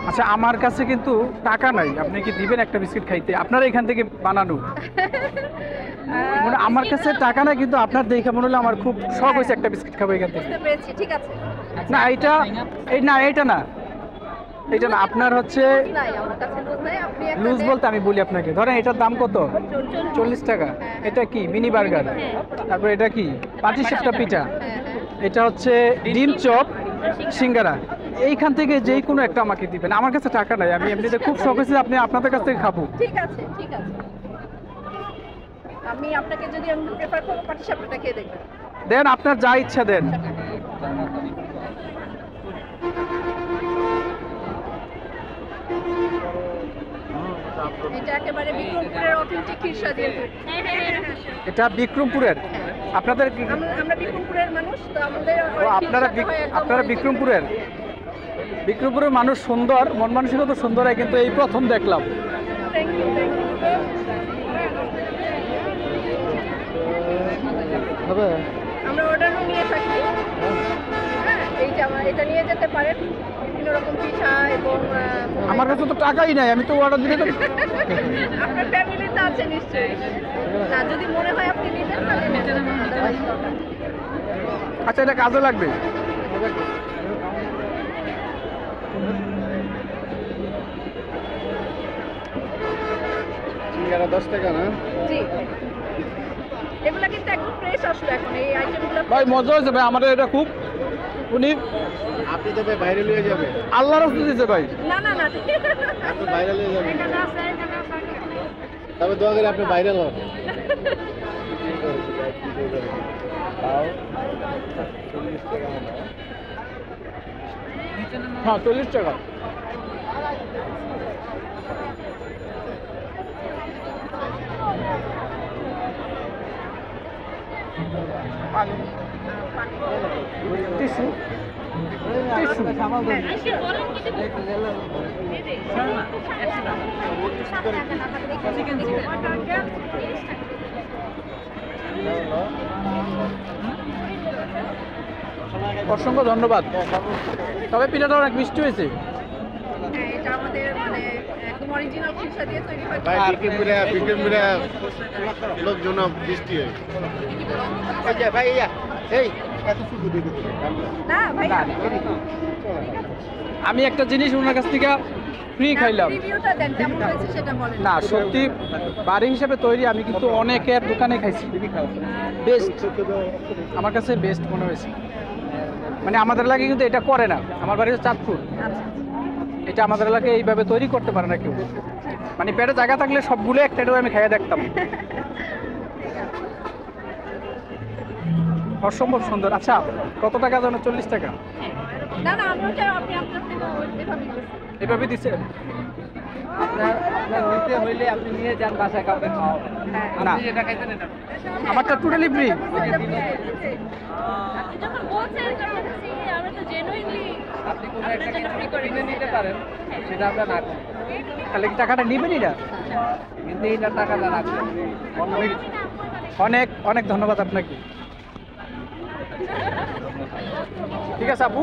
আচ্ছা, আমার কাছে কিন্তু টাকা নাই, আপনি কি দিবেন একটা বিস্কিট খাইতে? আপনারা এখান থেকে বানানো। মানে আমার কাছে টাকা নাই, কিন্তু আপনার দেখে মনে হলো আমার খুব শখ হয়েছে একটা বিস্কিট খাবো এখান থেকে। ঠিক আছে। না এইটা এইটা না আপনার হচ্ছে লুজ বলতে আমি বলি আপনাকে, ধরেন এটার দাম কত? 40 টাকা। এটা কি মিনি বার্গার? তারপর এটা কি পাটিসাপটা পিঠা? এটা হচ্ছে ডিম চপ, সিঙ্গারা। এইখান থেকে যেই কোনো একটা আমাকে দিবেন, আমার কাছে টাকা নাই, আমি এমনিতে খুব শখ হয়েছে আপনি আপনাদের কাছ থেকে খাবো। ঠিক আছে। আমি আপনাকে যদি আমি প্রেফার করব পাটিসাপটা খেয়ে দেখবেন। দেন, আপনার যা ইচ্ছা দেন। এটা একেবারে বিক্রমপুরের অথেন্টিক খিরসাদিয়া। এটা বিক্রমপুরের? আপনাদের আমরা বিক্রমপুরের মানুষ, তো আমাদের আপনারা বিক্রমপুরের মানুষ সুন্দর, মন মানসিকতা সুন্দর হয়, কিন্তু এই প্রথম দেখলাম। আমরা অর্ডারও নিয়ে থাকি। এটা নিয়ে যেতে পারেন, বিভিন্ন রকম পিঠা এবং আমার কাছে তো টাকাই নাই, আমি তো অর্ডার দিলে তো। আপনার ফ্যামিলিতে আছে নিশ্চয়ই, না যদি মনে হয় আপনি নিতেন তাহলে নেবেন। আচ্ছা, এটা কাজে লাগবে। সিঙ্গারা 10 টাকা না? জি, এগুলা কিন্তু একদম ফ্রেশ আসলে এখন এই আইটেমগুলো। ভাই মজা হয়েছে ভাই, আমাদের এটা খুব উনি আপনি তো ভাইরাল হয়ে যাবে। আল্লাহর রাস্তা দিয়েছে ভাই। না আপনি ভাইরাল হয়ে যাবেন, তবে দোয়া করে আপনি ভাইরাল হন। হ্যাঁ, 40 টাকা। টিস্যু অসংখ্য ধন্যবাদ। তবে পিঠাটা অনেক মিষ্টি হয়েছে। এটা আমাদের মানে একদম অরিজিনাল খিরসাদিয়া তৈরি হয়। ভাই বিক্রমপুরে লোকজন বৃষ্টি হয়। ভাই এই এত শুধু দেখে না ভাই, আমি একটা জিনিস ওনার কাছ থেকে ফ্রি খাইলাম। রিভিউটা দেন, কেমন হয়েছে সেটা বলেন। না সত্যি বাড়ি হিসেবে তৈরি, আমি কিন্তু অনেকের দোকানে খাইছি, বেস্ট আমার কাছে বেস্ট মনে হয়েছে। মানে আমাদের এলাকায় কিন্তু এটা করে না, আমার বাড়ি হচ্ছে চাঁদপুর। এটা আমাদের এলাকায় এইভাবে তৈরি করতে পারে না কেউ। মানে পেটে জায়গা থাকলে সবগুলো একটা আমি খাইয়ে দেখতাম। অসম্ভব সুন্দর। আচ্ছা, কত টাকা যেন? 40 টাকা? না আমি ওটা আপনি আপনার এভাবে দিছে। আপনার নিতে হইলে আপনি নিয়ে যান, বাসায় কাউকে খাওয়াবেন না, আপনি যেটা খাইতেন এটা আমারটা টোটালি ফ্রি। আপনি যখন বলছেন তখন আমরা তো জেনুইনলি আপনি কোনো একটা কিছু কিনে নিতে পারেন, সেটা আমরা না করি, তাহলে কি টাকাটা নিবেন? এটা কিন্তু এইটার টাকাটা রাখবেন। অনেক অনেক ধন্যবাদ আপনাকে। ঠিক আছে আপু।